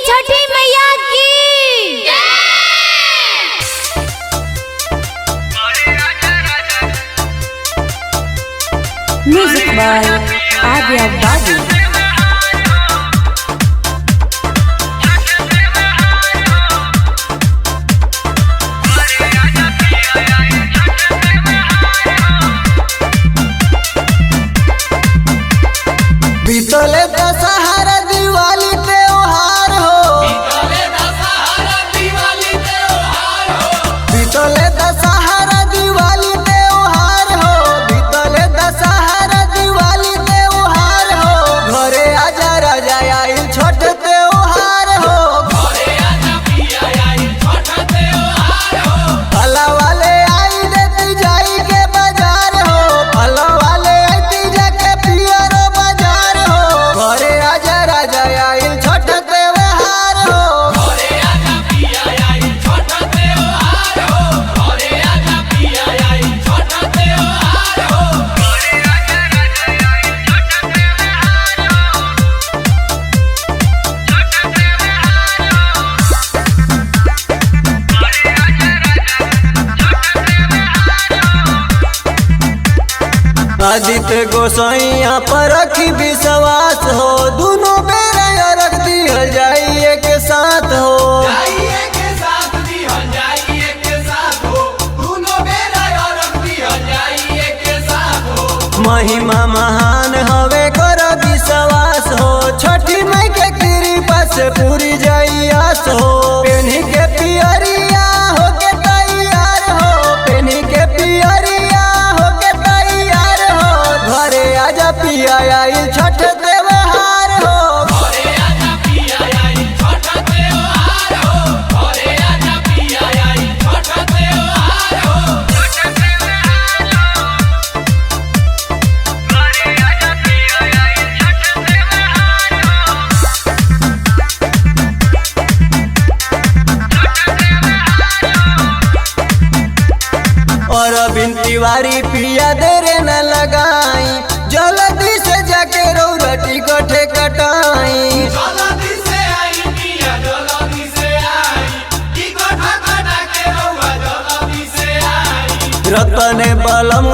छठी मैया की। Music by Arya बाबू। बीतले दशहरा दिवाली त्योहार हो, बीतले दशहरा दिवाली त्योहार हो, बीतले दशहरा दिवाली त्योहार हो। घरे आजा राजा आई छठ त्योहार हो, फला वाले आई देती जाई के बाजार हो, फला वाले आती जाके पियर बाजार हो। घरे आजा राजा आई छठ त्योहार हो, आदित्य गोसाइया पर रखी विश्वास हो, दोनों बेरा रख दिहल जाई एक साथ हो। महिमा महान हवे कर विश्वास हो, छठी माई के कृपा से पूरी जाई आस हो। पेन्ही के पियरिया हो के तैयार हो, पेन्ही के पियरिया हो के तैयार हो। घरे आजा पिया आई छठ त्योहार हो, और बिन तिवारी पिया देरे न लगाई, जल्दी से जाके रौरा टिकट कटाई। रतन बलम